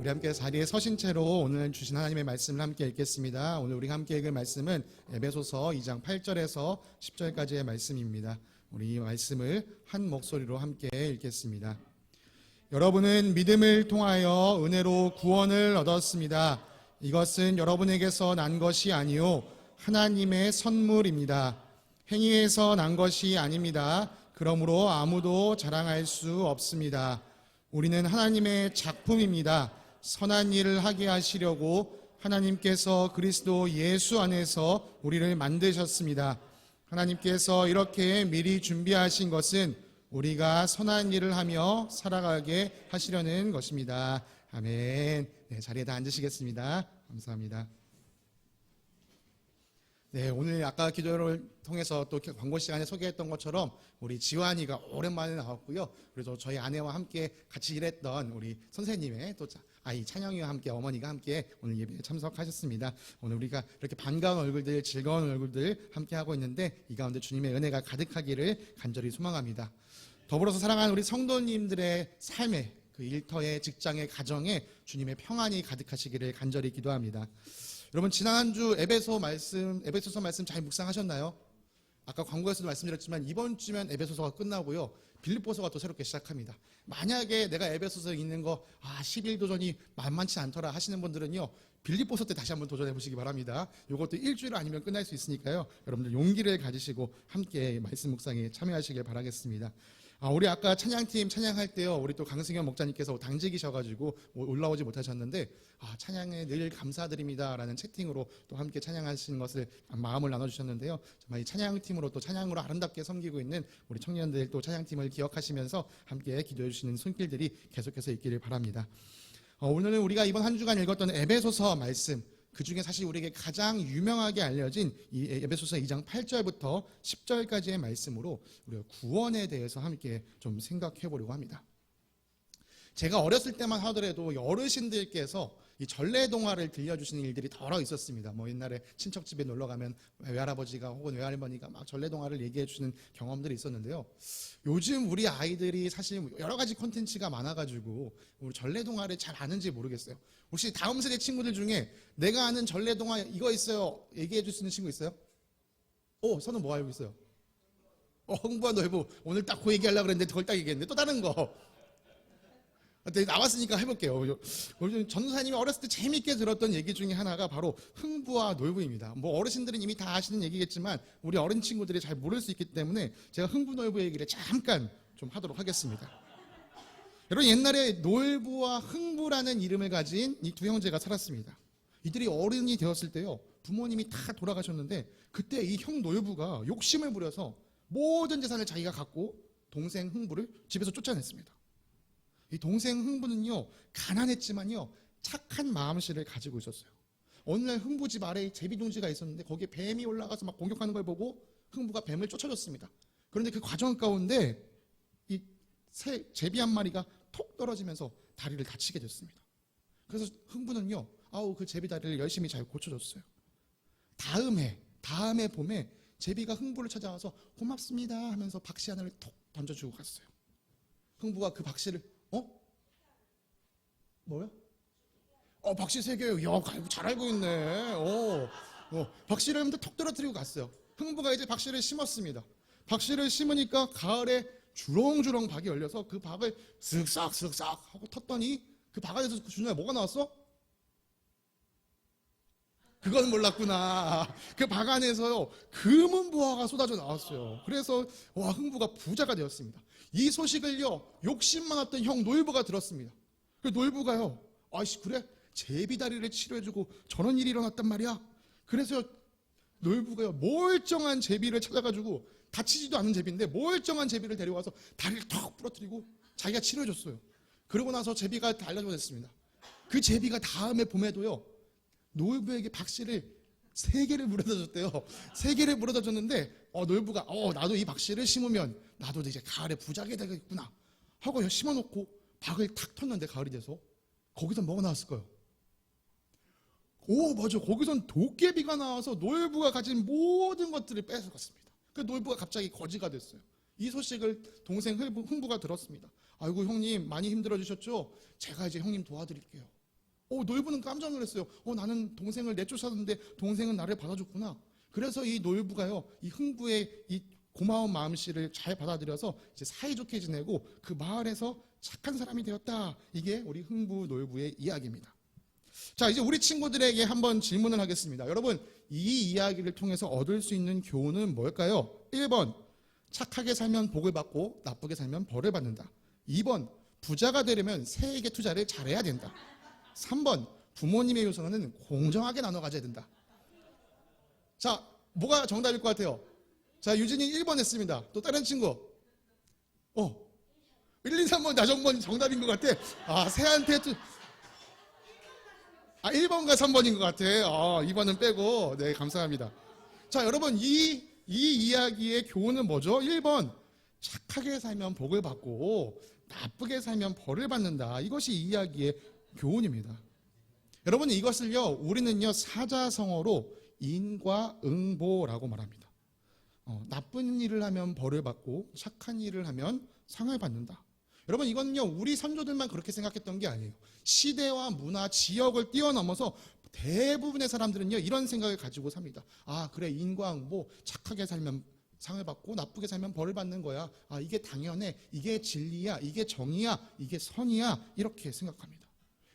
우리 함께 자리에 서신 채로 오늘 주신 하나님의 말씀을 함께 읽겠습니다. 오늘 우리가 함께 읽을 말씀은 에베소서 2장 8절에서 10절까지의 말씀입니다. 우리 이 말씀을 한 목소리로 함께 읽겠습니다. 여러분은 믿음을 통하여 은혜로 구원을 얻었습니다. 이것은 여러분에게서 난 것이 아니요 하나님의 선물입니다. 행위에서 난 것이 아닙니다. 그러므로 아무도 자랑할 수 없습니다. 우리는 하나님의 작품입니다. 선한 일을 하게 하시려고 하나님께서 그리스도 예수 안에서 우리를 만드셨습니다. 하나님께서 이렇게 미리 준비하신 것은 우리가 선한 일을 하며 살아가게 하시려는 것입니다. 아멘. 네, 자리에 다 앉으시겠습니다. 감사합니다. 네, 오늘 아까 기도를 통해서 또 광고 시간에 소개했던 것처럼 우리 지환이가 오랜만에 나왔고요. 그래서 저희 아내와 함께 같이 일했던 우리 선생님의 또 아이 찬영이와 함께 어머니가 함께 오늘 예배에 참석하셨습니다. 오늘 우리가 이렇게 반가운 얼굴들, 즐거운 얼굴들 함께 하고 있는데 이 가운데 주님의 은혜가 가득하기를 간절히 소망합니다. 더불어서 사랑하는 우리 성도님들의 삶에 그 일터에 직장에 가정에 주님의 평안이 가득하시기를 간절히 기도합니다. 여러분 지난 한 주 에베소서 말씀 잘 묵상하셨나요? 아까 광고에서도 말씀드렸지만 이번 주면 에베소서가 끝나고요. 빌립보서가 또 새롭게 시작합니다. 만약에 내가 에베소서에 있는 거 11 도전이 만만치 않더라 하시는 분들은요. 빌립보서 때 다시 한번 도전해 보시기 바랍니다. 이것도 일주일 아니면 끝날 수 있으니까요. 여러분들 용기를 가지시고 함께 말씀 묵상에 참여하시길 바라겠습니다. 우리 아까 찬양팀 찬양할 때요. 우리 또 강승현 목자님께서 당직이셔가지고 올라오지 못하셨는데 찬양에 늘 감사드립니다라는 채팅으로 또 함께 찬양하시는 것을 마음을 나눠주셨는데요. 정말 이 찬양팀으로 또 찬양으로 아름답게 섬기고 있는 우리 청년들 또 찬양팀을 기억하시면서 함께 기도해 주시는 손길들이 계속해서 있기를 바랍니다. 오늘은 우리가 이번 한 주간 읽었던 에베소서 말씀 그 중에 사실 우리에게 가장 유명하게 알려진 이 에베소서 2장 8절부터 10절까지의 말씀으로 우리가 구원에 대해서 함께 좀 생각해 보려고 합니다. 제가 어렸을 때만 하더라도 어르신들께서 이 전래동화를 들려주시는 일들이 더러 있었습니다. 옛날에 친척집에 놀러 가면 외할아버지가 혹은 외할머니가 막 전래동화를 얘기해 주시는 경험들이 있었는데요. 요즘 우리 아이들이 사실 여러 가지 콘텐츠가 많아가지고 우리 전래동화를 잘 아는지 모르겠어요. 혹시 다음 세대 친구들 중에 내가 아는 전래동화 이거 있어요 얘기해 줄 수 있는 친구 있어요? 선은 뭐 알고 있어요? 흥부와 놀부 오늘 딱 그 얘기하려고 그랬는데 그걸 딱 얘기했는데 또 다른 거 나왔으니까 해볼게요. 전도사님이 어렸을 때 재밌게 들었던 얘기 중에 하나가 바로 흥부와 놀부입니다. 어르신들은 이미 다 아시는 얘기겠지만 우리 어린 친구들이 잘 모를 수 있기 때문에 제가 흥부 놀부 얘기를 잠깐 좀 하도록 하겠습니다. 여러분 옛날에 놀부와 흥부라는 이름을 가진 이 두 형제가 살았습니다. 이들이 어른이 되었을 때요 부모님이 다 돌아가셨는데 그때 이 형 놀부가 욕심을 부려서 모든 재산을 자기가 갖고 동생 흥부를 집에서 쫓아냈습니다. 이 동생 흥부는요 가난했지만요 착한 마음씨를 가지고 있었어요. 어느 날 흥부 집 아래에 제비둥지가 있었는데 거기에 뱀이 올라가서 막 공격하는 걸 보고 흥부가 뱀을 쫓아줬습니다. 그런데 그 과정 가운데 이 제비 한 마리가 톡 떨어지면서 다리를 다치게 됐습니다. 그래서 흥부는요 그 제비 다리를 열심히 잘 고쳐줬어요. 다음에 봄에 제비가 흥부를 찾아와서 고맙습니다 하면서 박씨 하나를 톡 던져주고 갔어요. 흥부가 그 박씨를 뭐야? 박씨 3개요. 야, 잘 알고 있네. 박씨를 했는데 톡 떨어뜨리고 갔어요. 흥부가 이제 박씨를 심었습니다. 박씨를 심으니까 가을에 주렁주렁 박이 열려서 그 박을 쓱싹쓱싹 하고 텄더니 그 박 안에서 준호야 뭐가 나왔어? 그건 몰랐구나. 그 박 안에서요 금은 부화가 쏟아져 나왔어요. 그래서 흥부가 부자가 되었습니다. 이 소식을요 욕심 많았던 형 놀부가 들었습니다. 그 놀부가요 그래? 제비다리를 치료해주고 저런 일이 일어났단 말이야. 그래서 놀부가요 멀쩡한 제비를 찾아가지고 다치지도 않은 제비인데 멀쩡한 제비를 데려와서 다리를 턱 부러뜨리고 자기가 치료해줬어요. 그러고 나서 제비가 달려졌습니다. 그 제비가 다음에 봄에도요 놀부에게 박씨를 3개를 물어다 줬대요. 3개를 물어다 줬는데 놀부가 나도 이 박씨를 심으면 나도 이제 가을에 부자게 되겠구나 하고 심어놓고 박을 탁 텄는데 가을이 돼서 거기서 뭐가 나왔을까요? 맞아. 거기선 도깨비가 나와서 놀부가 가진 모든 것들을 뺏어갔습니다. 그 놀부가 갑자기 거지가 됐어요. 이 소식을 동생 흥부가 들었습니다. 아이고 형님 많이 힘들어 주셨죠? 제가 이제 형님 도와드릴게요. 놀부는 깜짝 놀랐어요. 나는 동생을 내쫓았는데 동생은 나를 받아줬구나. 그래서 이 놀부가요, 이 흥부의 이 고마운 마음씨를 잘 받아들여서 이제 사이좋게 지내고 그 마을에서 착한 사람이 되었다. 이게 우리 흥부 놀부의 이야기입니다. 자, 이제 우리 친구들에게 한번 질문을 하겠습니다. 여러분, 이 이야기를 통해서 얻을 수 있는 교훈은 뭘까요? 1번, 착하게 살면 복을 받고 나쁘게 살면 벌을 받는다. 2번, 부자가 되려면 새에게 투자를 잘해야 된다. 3번, 부모님의 유산은 공정하게 나눠 가져야 된다. 자, 뭐가 정답일 것 같아요? 자, 유진이 1번 했습니다. 또 다른 친구. 1, 2, 3번 나정번 정답인 것 같아. 새한테 1번과 3번인 것 같아. 2번은 빼고. 네, 감사합니다. 자, 여러분, 이 이야기의 교훈은 뭐죠? 1번, 착하게 살면 복을 받고 나쁘게 살면 벌을 받는다. 이것이 이 이야기의 교훈입니다. 여러분, 이것을요, 우리는요, 사자성어로 인과응보라고 말합니다. 나쁜 일을 하면 벌을 받고 착한 일을 하면 상을 받는다. 여러분, 이건요, 우리 선조들만 그렇게 생각했던 게 아니에요. 시대와 문화, 지역을 뛰어넘어서 대부분의 사람들은요, 이런 생각을 가지고 삽니다. 그래, 인과응보, 착하게 살면 상을 받고 나쁘게 살면 벌을 받는 거야. 이게 당연해. 이게 진리야. 이게 정의야. 이게 선이야. 이렇게 생각합니다.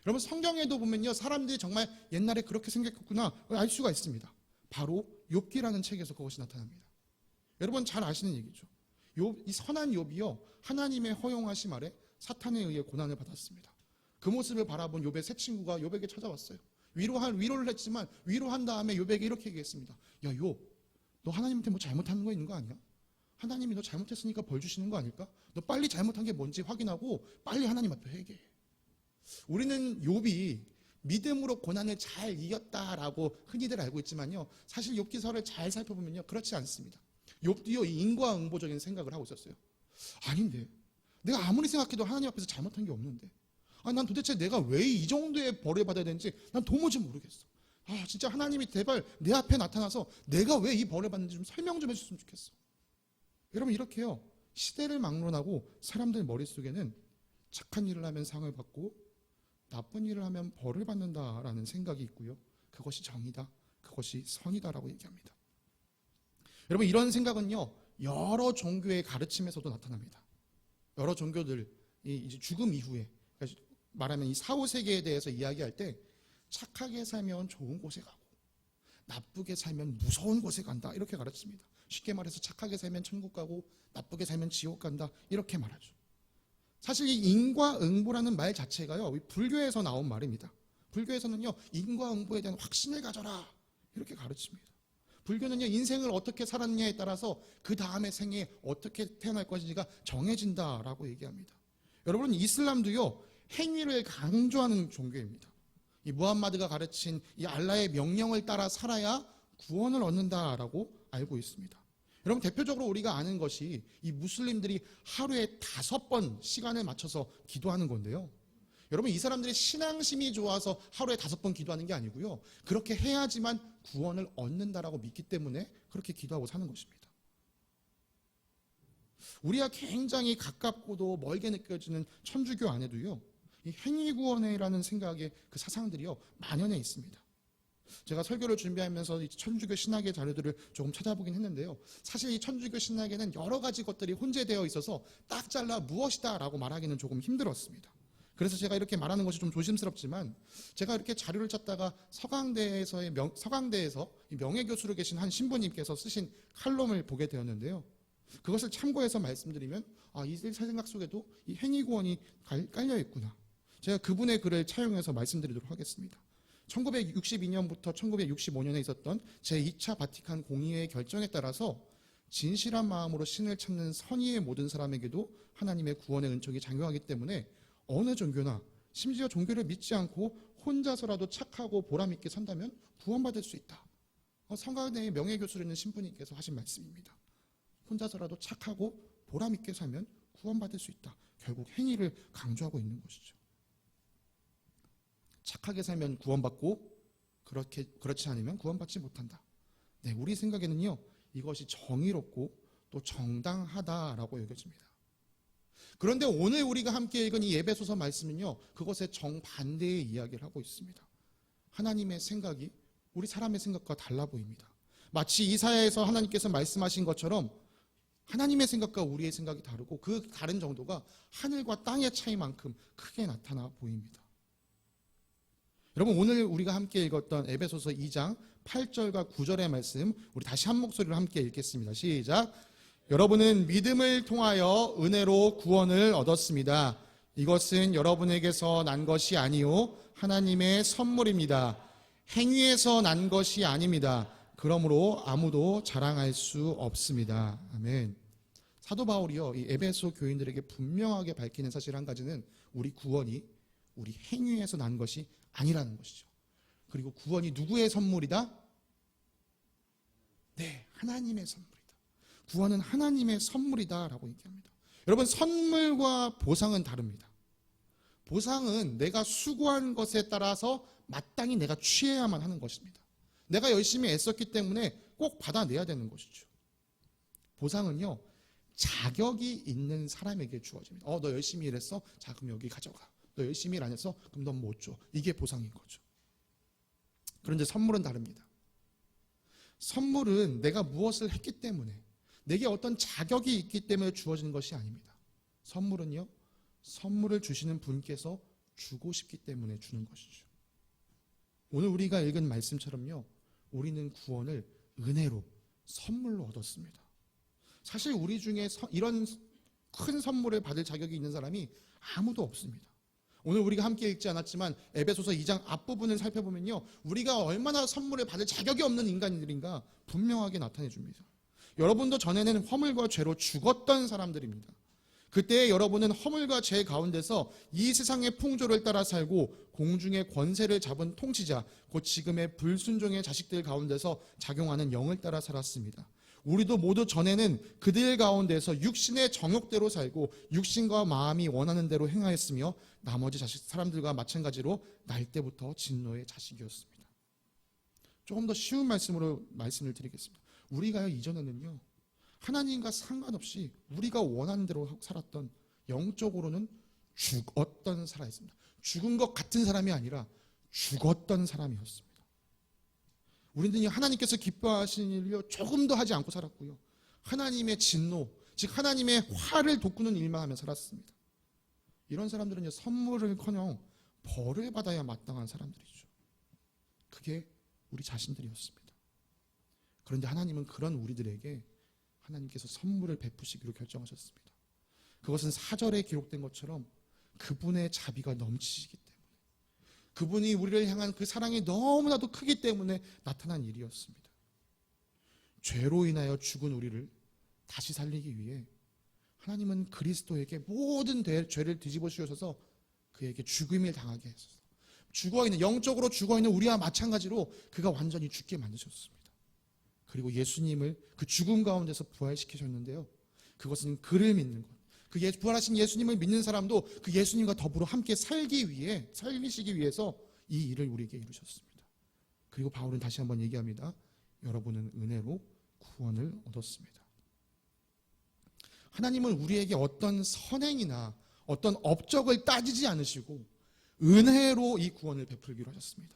여러분, 성경에도 보면요, 사람들이 정말 옛날에 그렇게 생각했구나 알 수가 있습니다. 바로 욥기라는 책에서 그것이 나타납니다. 여러분 잘 아시는 얘기죠. 이 선한 욥이요, 하나님의 허용하심 아래 사탄에 의해 고난을 받았습니다. 그 모습을 바라본 욥의 세 친구가 욥에게 찾아왔어요. 위로를 했지만 위로한 다음에 욥에게 이렇게 얘기했습니다. 야, 욥, 너 하나님한테 뭐 잘못하는 거 있는 거 아니야? 하나님이 너 잘못했으니까 벌 주시는 거 아닐까? 너 빨리 잘못한 게 뭔지 확인하고 빨리 하나님 앞에 회개해. 우리는 욥이 믿음으로 고난을 잘 이겼다라고 흔히들 알고 있지만요, 사실 욥기서를 잘 살펴보면요, 그렇지 않습니다. 욥도요, 인과응보적인 생각을 하고 있었어요. 아닌데, 내가 아무리 생각해도 하나님 앞에서 잘못한 게 없는데, 난 도대체 내가 왜 이 정도의 벌을 받아야 되는지 난 도무지 모르겠어. 진짜 하나님이 제발 내 앞에 나타나서 내가 왜 이 벌을 받는지 좀 설명 좀 해줬으면 좋겠어. 여러분, 이렇게요, 시대를 막론하고 사람들 머릿속에는 착한 일을 하면 상을 받고 나쁜 일을 하면 벌을 받는다라는 생각이 있고요, 그것이 정의다, 그것이 선이다라고 얘기합니다. 여러분, 이런 생각은요, 여러 종교의 가르침에서도 나타납니다. 여러 종교들이 이제 죽음 이후에, 말하면 이 사후세계에 대해서 이야기할 때 착하게 살면 좋은 곳에 가고 나쁘게 살면 무서운 곳에 간다, 이렇게 가르칩니다. 쉽게 말해서 착하게 살면 천국 가고 나쁘게 살면 지옥 간다, 이렇게 말하죠. 사실 이 인과응보라는 말 자체가요, 불교에서 나온 말입니다. 불교에서는요, 인과응보에 대한 확신을 가져라, 이렇게 가르칩니다. 불교는요, 인생을 어떻게 살았냐에 따라서 그 다음의 생에 어떻게 태어날 것인지가 정해진다라고 얘기합니다. 여러분, 이슬람도요, 행위를 강조하는 종교입니다. 이 무함마드가 가르친 이 알라의 명령을 따라 살아야 구원을 얻는다라고 알고 있습니다. 여러분, 대표적으로 우리가 아는 것이 이 무슬림들이 하루에 5번 시간을 맞춰서 기도하는 건데요. 여러분, 이 사람들이 신앙심이 좋아서 하루에 5번 기도하는 게 아니고요, 그렇게 해야지만 구원을 얻는다라고 믿기 때문에 그렇게 기도하고 사는 것입니다. 우리와 굉장히 가깝고도 멀게 느껴지는 천주교 안에도요, 이 행위구원회라는 생각의 그 사상들이요, 만연해 있습니다. 제가 설교를 준비하면서 이 천주교 신학의 자료들을 조금 찾아보긴 했는데요, 사실 이 천주교 신학에는 여러 가지 것들이 혼재되어 있어서 딱 잘라 무엇이다 라고 말하기는 조금 힘들었습니다. 그래서 제가 이렇게 말하는 것이 좀 조심스럽지만, 제가 이렇게 자료를 찾다가 서강대에서 이 명예교수로 계신 한 신부님께서 쓰신 칼럼을 보게 되었는데요, 그것을 참고해서 말씀드리면 이 생각 속에도 이 행위구원이 깔려 있구나. 제가 그분의 글을 차용해서 말씀드리도록 하겠습니다. 1962년부터 1965년에 있었던 제2차 바티칸 공의회의 결정에 따라서 진실한 마음으로 신을 찾는 선의의 모든 사람에게도 하나님의 구원의 은총이 작용하기 때문에 어느 종교나, 심지어 종교를 믿지 않고 혼자서라도 착하고 보람있게 산다면 구원받을 수 있다. 성가대의 명예교수라는 신부님께서 하신 말씀입니다. 혼자서라도 착하고 보람있게 살면 구원받을 수 있다. 결국 행위를 강조하고 있는 것이죠. 착하게 살면 구원받고 그렇지 않으면 구원받지 못한다. 네, 우리 생각에는요, 이것이 정의롭고 또 정당하다라고 여겨집니다. 그런데 오늘 우리가 함께 읽은 이 에베소서 말씀은요, 그것의 정반대의 이야기를 하고 있습니다. 하나님의 생각이 우리 사람의 생각과 달라 보입니다. 마치 이사야에서 하나님께서 말씀하신 것처럼 하나님의 생각과 우리의 생각이 다르고 그 다른 정도가 하늘과 땅의 차이만큼 크게 나타나 보입니다. 여러분, 오늘 우리가 함께 읽었던 에베소서 2장 8절과 9절의 말씀, 우리 다시 한 목소리로 함께 읽겠습니다. 시작. 여러분은 믿음을 통하여 은혜로 구원을 얻었습니다. 이것은 여러분에게서 난 것이 아니요 하나님의 선물입니다. 행위에서 난 것이 아닙니다. 그러므로 아무도 자랑할 수 없습니다. 아멘. 사도 바울이요, 이 에베소 교인들에게 분명하게 밝히는 사실 한 가지는 우리 구원이 우리 행위에서 난 것이 아니라는 것이죠. 그리고 구원이 누구의 선물이다? 네, 하나님의 선물이다. 구원은 하나님의 선물이다라고 얘기합니다. 여러분, 선물과 보상은 다릅니다. 보상은 내가 수고한 것에 따라서 마땅히 내가 취해야만 하는 것입니다. 내가 열심히 애썼기 때문에 꼭 받아내야 되는 것이죠. 보상은요, 자격이 있는 사람에게 주어집니다. 너 열심히 일했어? 자, 그럼 여기 가져가. 너 열심히 일 안 했어? 그럼 넌 못 줘. 이게 보상인 거죠. 그런데 선물은 다릅니다. 선물은 내가 무엇을 했기 때문에, 내게 어떤 자격이 있기 때문에 주어지는 것이 아닙니다. 선물은요, 선물을 주시는 분께서 주고 싶기 때문에 주는 것이죠. 오늘 우리가 읽은 말씀처럼요, 우리는 구원을 은혜로, 선물로 얻었습니다. 사실 우리 중에 이런 큰 선물을 받을 자격이 있는 사람이 아무도 없습니다. 오늘 우리가 함께 읽지 않았지만 에베소서 2장 앞부분을 살펴보면요, 우리가 얼마나 선물을 받을 자격이 없는 인간들인가 분명하게 나타내 줍니다. 여러분도 전에는 허물과 죄로 죽었던 사람들입니다. 그때 여러분은 허물과 죄 가운데서 이 세상의 풍조를 따라 살고 공중의 권세를 잡은 통치자, 곧 지금의 불순종의 자식들 가운데서 작용하는 영을 따라 살았습니다. 우리도 모두 전에는 그들 가운데서 육신의 정욕대로 살고 육신과 마음이 원하는 대로 행하였으며 나머지 사람들과 마찬가지로 날 때부터 진노의 자식이었습니다. 조금 더 쉬운 말씀으로 말씀을 드리겠습니다. 우리가요, 이전에는요, 하나님과 상관없이 우리가 원하는 대로 살았던, 영적으로는 죽었던 사람이었습니다. 죽은 것 같은 사람이 아니라 죽었던 사람이었습니다. 우리는 하나님께서 기뻐하시는 일을 조금도 하지 않고 살았고요, 하나님의 진노, 즉 하나님의 화를 돋구는 일만 하며 살았습니다. 이런 사람들은 선물을커녕 벌을 받아야 마땅한 사람들이죠. 그게 우리 자신들이었습니다. 그런데 하나님은 그런 우리들에게 하나님께서 선물을 베푸시기로 결정하셨습니다. 그것은 사절에 기록된 것처럼 그분의 자비가 넘치시기 때문에, 그분이 우리를 향한 그 사랑이 너무나도 크기 때문에 나타난 일이었습니다. 죄로 인하여 죽은 우리를 다시 살리기 위해 하나님은 그리스도에게 모든 죄를 뒤집어 씌우셔서 그에게 죽음을 당하게 하셔서 죽어있는, 영적으로 죽어있는 우리와 마찬가지로 그가 완전히 죽게 만드셨습니다. 그리고 예수님을 그 죽음 가운데서 부활시키셨는데요, 그것은 그를 믿는 것, 그 부활하신 예수님을 믿는 사람도 그 예수님과 더불어 함께 살리시기 위해서 이 일을 우리에게 이루셨습니다. 그리고 바울은 다시 한번 얘기합니다. 여러분은 은혜로 구원을 얻었습니다. 하나님은 우리에게 어떤 선행이나 어떤 업적을 따지지 않으시고 은혜로 이 구원을 베풀기로 하셨습니다.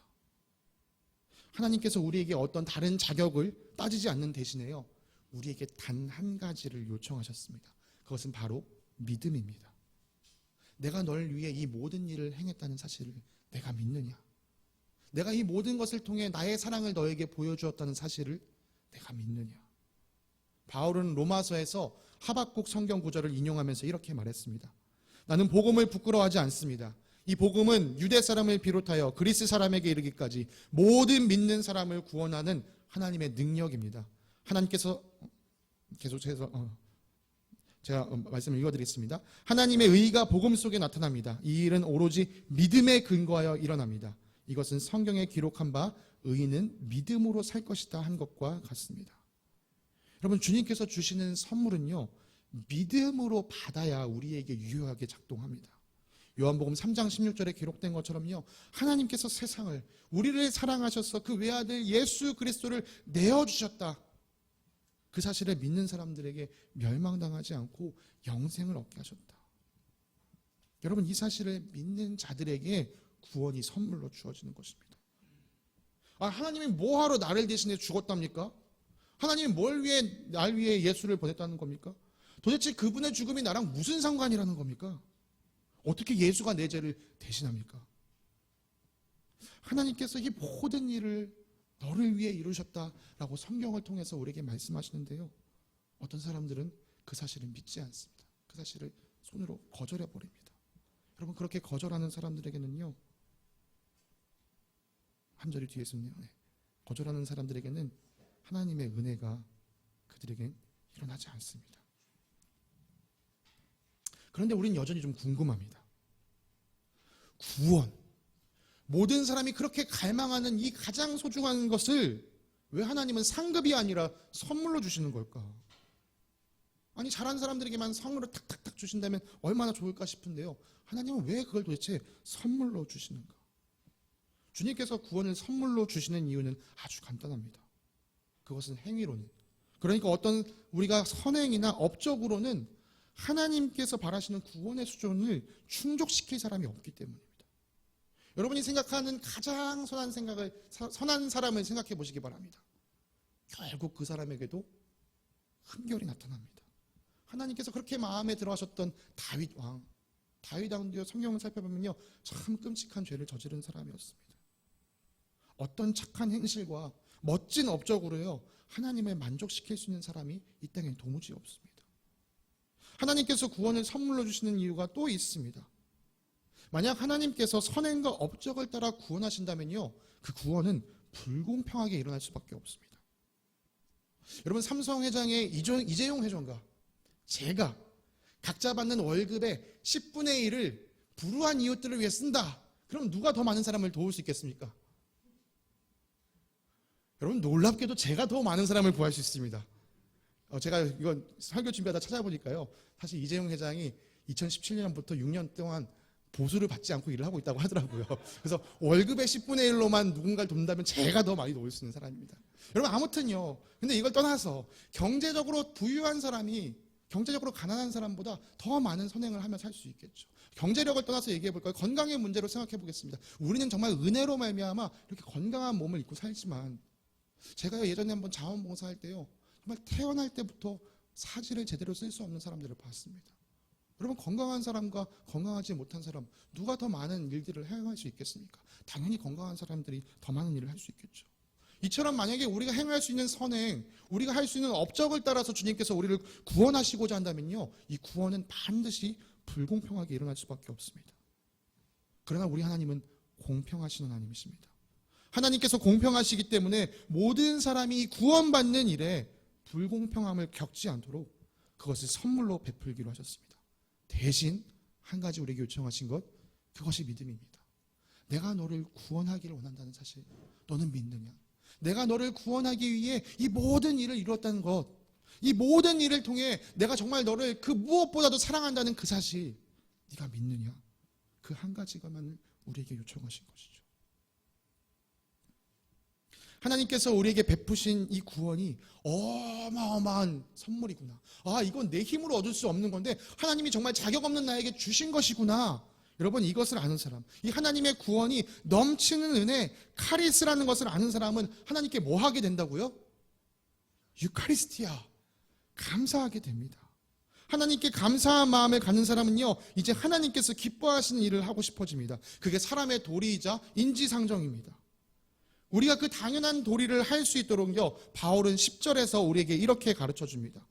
하나님께서 우리에게 어떤 다른 자격을 따지지 않는 대신에요, 우리에게 단 한 가지를 요청하셨습니다. 그것은 바로 믿음입니다. 내가 널 위해 이 모든 일을 행했다는 사실을 내가 믿느냐? 내가 이 모든 것을 통해 나의 사랑을 너에게 보여주었다는 사실을 내가 믿느냐? 바울은 로마서에서 하박국 성경 구절을 인용하면서 이렇게 말했습니다. 나는 복음을 부끄러워하지 않습니다. 이 복음은 유대 사람을 비롯하여 그리스 사람에게 이르기까지 모든 믿는 사람을 구원하는 하나님의 능력입니다. 하나님께서 계속해서 제가 말씀을 읽어드리겠습니다. 하나님의 의가 복음 속에 나타납니다. 이 일은 오로지 믿음에 근거하여 일어납니다. 이것은 성경에 기록한 바 의인은 믿음으로 살 것이다 한 것과 같습니다. 여러분, 주님께서 주시는 선물은요, 믿음으로 받아야 우리에게 유효하게 작동합니다. 요한복음 3장 16절에 기록된 것처럼요, 하나님께서 세상을, 우리를 사랑하셔서 그 외아들 예수 그리스도를 내어주셨다. 그 사실을 믿는 사람들에게 멸망당하지 않고 영생을 얻게 하셨다. 여러분, 이 사실을 믿는 자들에게 구원이 선물로 주어지는 것입니다. 하나님이 뭐하러 나를 대신해 죽었답니까? 하나님이 뭘 위해, 날 위해 예수를 보냈다는 겁니까? 도대체 그분의 죽음이 나랑 무슨 상관이라는 겁니까? 어떻게 예수가 내 죄를 대신합니까? 하나님께서 이 모든 일을 너를 위해 이루셨다라고 성경을 통해서 우리에게 말씀하시는데요, 어떤 사람들은 그 사실을 믿지 않습니다. 그 사실을 손으로 거절해 버립니다. 여러분, 그렇게 거절하는 사람들에게는요, 한 절이 뒤에 있었네요. 거절하는 사람들에게는 하나님의 은혜가 그들에겐 일어나지 않습니다. 그런데 우리는 여전히 좀 궁금합니다. 구원, 모든 사람이 그렇게 갈망하는 이 가장 소중한 것을 왜 하나님은 상급이 아니라 선물로 주시는 걸까? 아니, 잘한 사람들에게만 선물을 탁탁탁 주신다면 얼마나 좋을까 싶은데요, 하나님은 왜 그걸 도대체 선물로 주시는가? 주님께서 구원을 선물로 주시는 이유는 아주 간단합니다. 그것은 행위로는, 그러니까 어떤 우리가 선행이나 업적으로는 하나님께서 바라시는 구원의 수준을 충족시킬 사람이 없기 때문입니다. 여러분이 생각하는 가장 선한 사람을 생각해 보시기 바랍니다. 결국 그 사람에게도 흠결이 나타납니다. 하나님께서 그렇게 마음에 들어 하셨던 다윗 왕도 성경을 살펴보면요, 참 끔찍한 죄를 저지른 사람이었습니다. 어떤 착한 행실과 멋진 업적으로요, 하나님을 만족시킬 수 있는 사람이 이 땅에 도무지 없습니다. 하나님께서 구원을 선물로 주시는 이유가 또 있습니다. 만약 하나님께서 선행과 업적을 따라 구원하신다면요, 그 구원은 불공평하게 일어날 수밖에 없습니다. 여러분, 삼성 회장의 이재용 회장과 제가 각자 받는 월급의 10분의 1을 불우한 이웃들을 위해 쓴다. 그럼 누가 더 많은 사람을 도울 수 있겠습니까? 여러분, 놀랍게도 제가 더 많은 사람을 구할 수 있습니다. 제가 이건 설교 준비하다 찾아보니까요, 사실 이재용 회장이 2017년부터 6년 동안 보수를 받지 않고 일을 하고 있다고 하더라고요. 그래서 월급의 10분의 1로만 누군가를 돕는다면 제가 더 많이 도울 수 있는 사람입니다. 여러분, 아무튼요, 근데 이걸 떠나서 경제적으로 부유한 사람이 경제적으로 가난한 사람보다 더 많은 선행을 하며 살 수 있겠죠. 경제력을 떠나서 얘기해 볼까요? 건강의 문제로 생각해 보겠습니다. 우리는 정말 은혜로 말미암아 이렇게 건강한 몸을 입고 살지만, 제가 예전에 한번 자원봉사할 때요, 정말 태어날 때부터 사지를 제대로 쓸 수 없는 사람들을 봤습니다. 여러분, 건강한 사람과 건강하지 못한 사람, 누가 더 많은 일들을 행할 수 있겠습니까? 당연히 건강한 사람들이 더 많은 일을 할 수 있겠죠. 이처럼 만약에 우리가 행할 수 있는 선행, 우리가 할 수 있는 업적을 따라서 주님께서 우리를 구원하시고자 한다면요, 이 구원은 반드시 불공평하게 일어날 수밖에 없습니다. 그러나 우리 하나님은 공평하신 하나님이십니다. 하나님께서 공평하시기 때문에 모든 사람이 구원받는 일에 불공평함을 겪지 않도록 그것을 선물로 베풀기로 하셨습니다. 대신 한 가지 우리에게 요청하신 것, 그것이 믿음입니다. 내가 너를 구원하기를 원한다는 사실, 너는 믿느냐? 내가 너를 구원하기 위해 이 모든 일을 이루었다는 것, 이 모든 일을 통해 내가 정말 너를 그 무엇보다도 사랑한다는 그 사실, 네가 믿느냐? 그 한 가지만을 우리에게 요청하신 것이죠. 하나님께서 우리에게 베푸신 이 구원이 어마어마한 선물이구나. 이건 내 힘으로 얻을 수 없는 건데 하나님이 정말 자격 없는 나에게 주신 것이구나. 여러분, 이것을 아는 사람, 이 하나님의 구원이 넘치는 은혜, 카리스라는 것을 아는 사람은 하나님께 뭐 하게 된다고요? 유카리스티아, 감사하게 됩니다. 하나님께 감사한 마음을 갖는 사람은요, 이제 하나님께서 기뻐하시는 일을 하고 싶어집니다. 그게 사람의 도리이자 인지상정입니다. 우리가 그 당연한 도리를 할 수 있도록요, 바울은 10절에서 우리에게 이렇게 가르쳐 줍니다.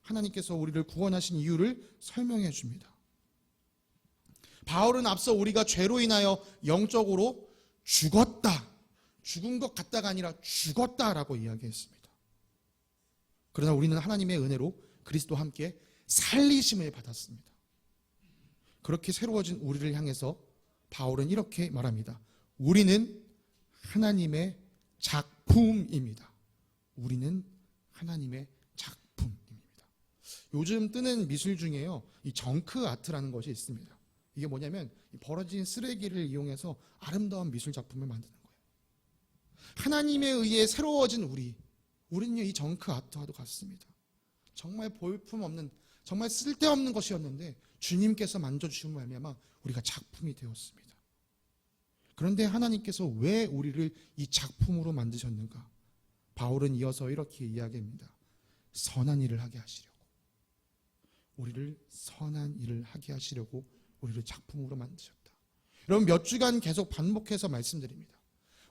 하나님께서 우리를 구원하신 이유를 설명해 줍니다. 바울은 앞서 우리가 죄로 인하여 영적으로 죽었다, 죽은 것 같다가 아니라 죽었다라고 이야기했습니다. 그러나 우리는 하나님의 은혜로 그리스도와 함께 살리심을 받았습니다. 그렇게 새로워진 우리를 향해서 바울은 이렇게 말합니다. 우리는 하나님의 작품입니다. 우리는 하나님의 작품입니다. 요즘 뜨는 미술 중에요, 이 정크 아트라는 것이 있습니다. 이게 뭐냐면 벌어진 쓰레기를 이용해서 아름다운 미술 작품을 만드는 거예요. 하나님에 의해 새로워진 우리는요, 이 정크 아트와도 같습니다. 정말 볼품없는 정말 쓸데없는 것이었는데 주님께서 만져주신 말미암아 우리가 작품이 되었습니다. 그런데 하나님께서 왜 우리를 이 작품으로 만드셨는가? 바울은 이어서 이렇게 이야기합니다. 선한 일을 하게 하시려고. 우리를 선한 일을 하게 하시려고 우리를 작품으로 만드셨다. 여러분, 몇 주간 계속 반복해서 말씀드립니다.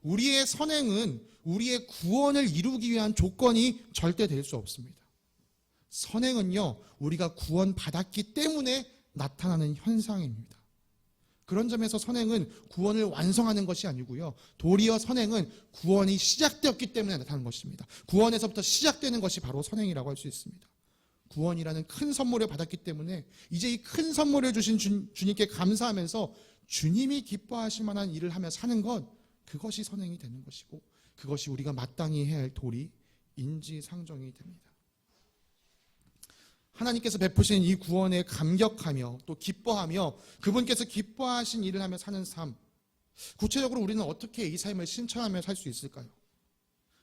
우리의 선행은 우리의 구원을 이루기 위한 조건이 절대 될 수 없습니다. 선행은요, 우리가 구원받았기 때문에 나타나는 현상입니다. 그런 점에서 선행은 구원을 완성하는 것이 아니고요, 도리어 선행은 구원이 시작되었기 때문에 나타나는 것입니다. 구원에서부터 시작되는 것이 바로 선행이라고 할 수 있습니다. 구원이라는 큰 선물을 받았기 때문에 이제 이 큰 선물을 주신 주님께 감사하면서 주님이 기뻐하실 만한 일을 하며 사는 것, 그것이 선행이 되는 것이고, 그것이 우리가 마땅히 해야 할 도리, 인지상정이 됩니다. 하나님께서 베푸신 이 구원에 감격하며 또 기뻐하며 그분께서 기뻐하신 일을 하며 사는 삶, 구체적으로 우리는 어떻게 이 삶을 실천하며 살 수 있을까요?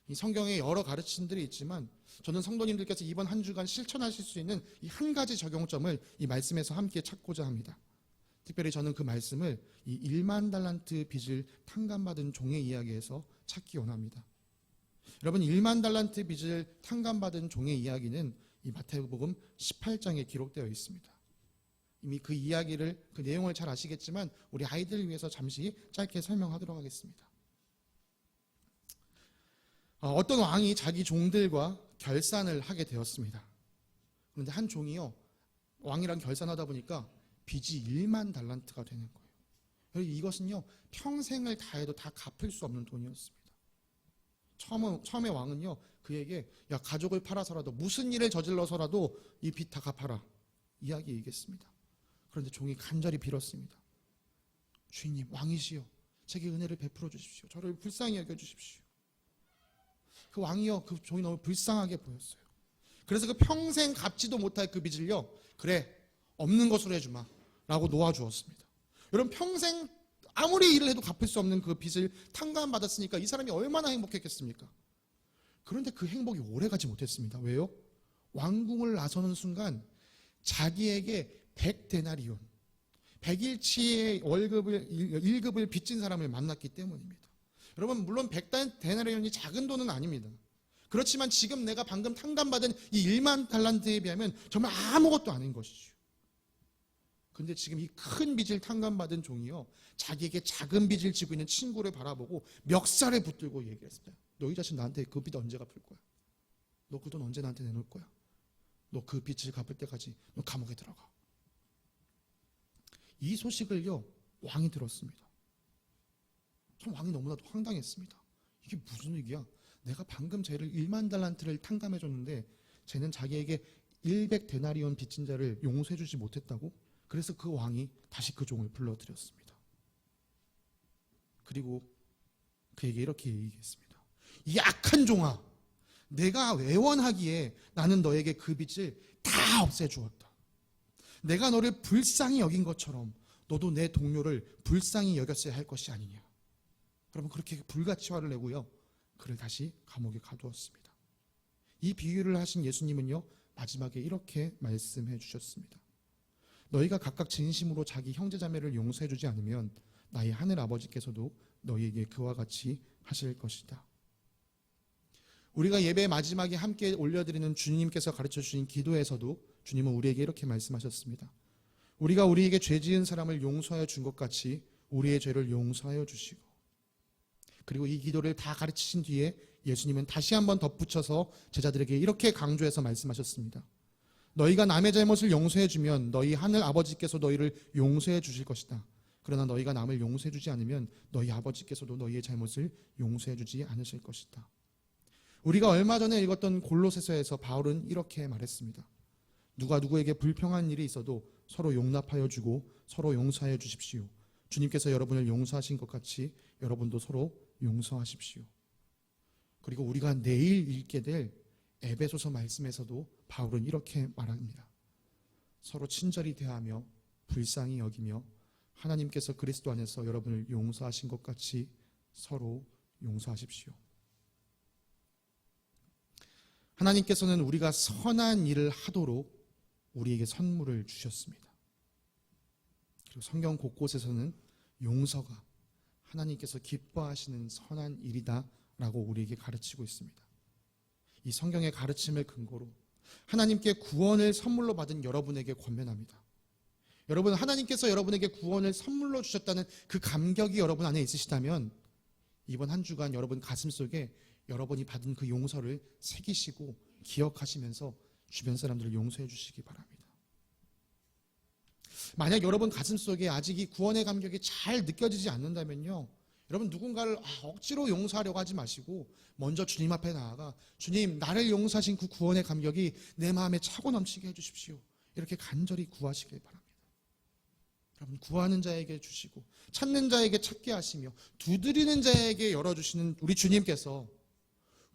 이 성경에 여러 가르침들이 있지만 저는 성도님들께서 이번 한 주간 실천하실 수 있는 이 한 가지 적용점을 이 말씀에서 함께 찾고자 합니다. 특별히 저는 그 말씀을 이 1만 달란트 빚을 탕감받은 종의 이야기에서 찾기 원합니다. 여러분, 1만 달란트 빚을 탕감받은 종의 이야기는 이 마태복음 18장에 기록되어 있습니다. 이미 그 이야기를, 그 내용을 잘 아시겠지만 우리 아이들을 위해서 잠시 짧게 설명하도록 하겠습니다. 어떤 왕이 자기 종들과 결산을 하게 되었습니다. 그런데 한 종이요, 왕이랑 결산하다 보니까 빚이 1만 달란트가 되는 거예요. 이것은요, 평생을 다해도 다 갚을 수 없는 돈이었습니다. 처음에 왕은요, 그에게 야, 가족을 팔아서라도 무슨 일을 저질러서라도 이 빚 다 갚아라, 이야기 얘기했습니다. 그런데 종이 간절히 빌었습니다. 주인님, 왕이시여, 제게 은혜를 베풀어 주십시오. 저를 불쌍히 여겨 주십시오. 그 왕이요, 그 종이 너무 불쌍하게 보였어요. 그래서 그 평생 갚지도 못할 그 빚을요, 그래, 없는 것으로 해주마 라고 놓아주었습니다. 여러분, 평생 아무리 일을 해도 갚을 수 없는 그 빚을 탕감받았으니까 이 사람이 얼마나 행복했겠습니까? 그런데 그 행복이 오래가지 못했습니다. 왜요? 왕궁을 나서는 순간 자기에게 100데나리온, 100일치의 월급을, 1급을 빚진 사람을 만났기 때문입니다. 여러분, 물론 100데나리온이 작은 돈은 아닙니다. 그렇지만 지금 내가 방금 탕감받은 이 1만 달란트에 비하면 정말 아무것도 아닌 것이죠. 근데 지금 이 큰 빚을 탕감받은 종이요, 자기에게 작은 빚을 지고 있는 친구를 바라보고 멱살을 붙들고 얘기했습니다. 너 이 자식 나한테 그 빚 언제 갚을 거야? 너 그 돈 언제 나한테 내놓을 거야? 너 그 빚을 갚을 때까지 너 감옥에 들어가. 이 소식을요, 왕이 들었습니다. 참 왕이 너무나도 황당했습니다. 이게 무슨 얘기야? 내가 방금 쟤를 1만 달란트를 탕감해 줬는데 쟤는 자기에게 100데나리온 빚진 자를 용서해 주지 못했다고? 그래서 그 왕이 다시 그 종을 불러들였습니다. 그리고 그에게 이렇게 얘기했습니다. 이 악한 종아, 내가 애원하기에 나는 너에게 그 빚을 다 없애주었다. 내가 너를 불쌍히 여긴 것처럼 너도 내 동료를 불쌍히 여겼어야 할 것이 아니냐. 여러분, 그렇게 불같이 화를 내고요, 그를 다시 감옥에 가두었습니다. 이 비유를 하신 예수님은요, 마지막에 이렇게 말씀해 주셨습니다. 너희가 각각 진심으로 자기 형제자매를 용서해 주지 않으면 나의 하늘 아버지께서도 너희에게 그와 같이 하실 것이다. 우리가 예배 마지막에 함께 올려드리는 주님께서 가르쳐 주신 기도에서도 주님은 우리에게 이렇게 말씀하셨습니다. 우리가 우리에게 죄 지은 사람을 용서하여 준 것 같이 우리의 죄를 용서하여 주시고. 그리고 이 기도를 다 가르치신 뒤에 예수님은 다시 한번 덧붙여서 제자들에게 이렇게 강조해서 말씀하셨습니다. 너희가 남의 잘못을 용서해 주면 너희 하늘 아버지께서 너희를 용서해 주실 것이다. 그러나 너희가 남을 용서해 주지 않으면 너희 아버지께서도 너희의 잘못을 용서해 주지 않으실 것이다. 우리가 얼마 전에 읽었던 골로새서에서 바울은 이렇게 말했습니다. 누가 누구에게 불평한 일이 있어도 서로 용납하여 주고 서로 용서하여 주십시오. 주님께서 여러분을 용서하신 것 같이 여러분도 서로 용서하십시오. 그리고 우리가 내일 읽게 될 에베소서 말씀에서도 바울은 이렇게 말합니다. 서로 친절히 대하며 불쌍히 여기며 하나님께서 그리스도 안에서 여러분을 용서하신 것 같이 서로 용서하십시오. 하나님께서는 우리가 선한 일을 하도록 우리에게 선물을 주셨습니다. 그리고 성경 곳곳에서는 용서가 하나님께서 기뻐하시는 선한 일이다 라고 우리에게 가르치고 있습니다. 이 성경의 가르침을 근거로 하나님께 구원을 선물로 받은 여러분에게 권면합니다. 여러분, 하나님께서 여러분에게 구원을 선물로 주셨다는 그 감격이 여러분 안에 있으시다면 이번 한 주간 여러분 가슴속에 여러분이 받은 그 용서를 새기시고 기억하시면서 주변 사람들을 용서해 주시기 바랍니다. 만약 여러분 가슴속에 아직 이 구원의 감격이 잘 느껴지지 않는다면요, 여러분 누군가를 억지로 용서하려고 하지 마시고 먼저 주님 앞에 나아가 주님, 나를 용서하신 그 구원의 감격이 내 마음에 차고 넘치게 해주십시오. 이렇게 간절히 구하시길 바랍니다. 여러분, 구하는 자에게 주시고 찾는 자에게 찾게 하시며 두드리는 자에게 열어주시는 우리 주님께서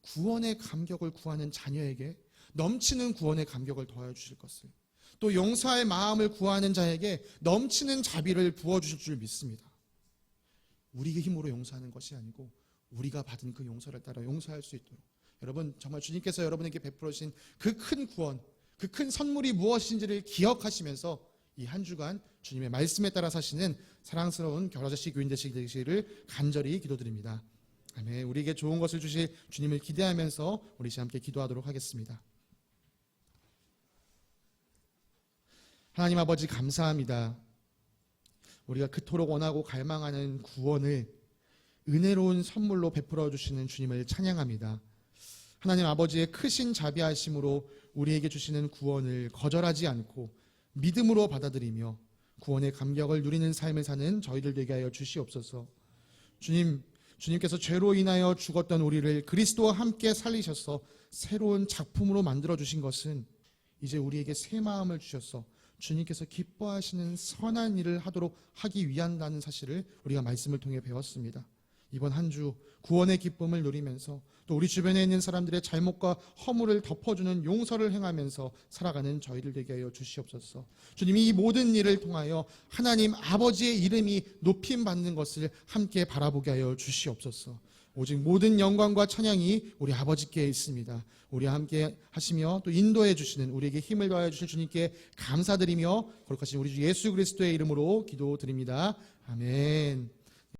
구원의 감격을 구하는 자녀에게 넘치는 구원의 감격을 더하여 주실 것을, 또 용서할 마음을 구하는 자에게 넘치는 자비를 부어주실 줄 믿습니다. 우리의 힘으로 용서하는 것이 아니고 우리가 받은 그 용서를 따라 용서할 수 있도록 여러분, 정말 주님께서 여러분에게 베풀어 주신 그 큰 구원, 그 큰 선물이 무엇인지를 기억하시면서 이 한 주간 주님의 말씀에 따라 사시는 사랑스러운 겨라자씨 교인 되시기를 간절히 기도드립니다. 아멘. 우리에게 좋은 것을 주실 주님을 기대하면서 우리 함께 기도하도록 하겠습니다. 하나님 아버지, 감사합니다. 우리가 그토록 원하고 갈망하는 구원을 은혜로운 선물로 베풀어 주시는 주님을 찬양합니다. 하나님 아버지의 크신 자비하심으로 우리에게 주시는 구원을 거절하지 않고 믿음으로 받아들이며 구원의 감격을 누리는 삶을 사는 저희들 되게 하여 주시옵소서. 주님께서 죄로 인하여 죽었던 우리를 그리스도와 함께 살리셔서 새로운 작품으로 만들어 주신 것은 이제 우리에게 새 마음을 주셔서 주님께서 기뻐하시는 선한 일을 하기 위한다는 사실을 우리가 말씀을 통해 배웠습니다. 이번 한 주 구원의 기쁨을 누리면서 또 우리 주변에 있는 사람들의 잘못과 허물을 덮어주는 용서를 행하면서 살아가는 저희들 되게 하여 주시옵소서. 주님이 이 모든 일을 통하여 하나님 아버지의 이름이 높임받는 것을 함께 바라보게 하여 주시옵소서. 오직 모든 영광과 찬양이 우리 아버지께 있습니다. 우리와 함께 하시며 또 인도해 주시는 우리에게 힘을 더하여 주실 주님께 감사드리며 거룩하신 우리 주 예수 그리스도의 이름으로 기도드립니다. 아멘.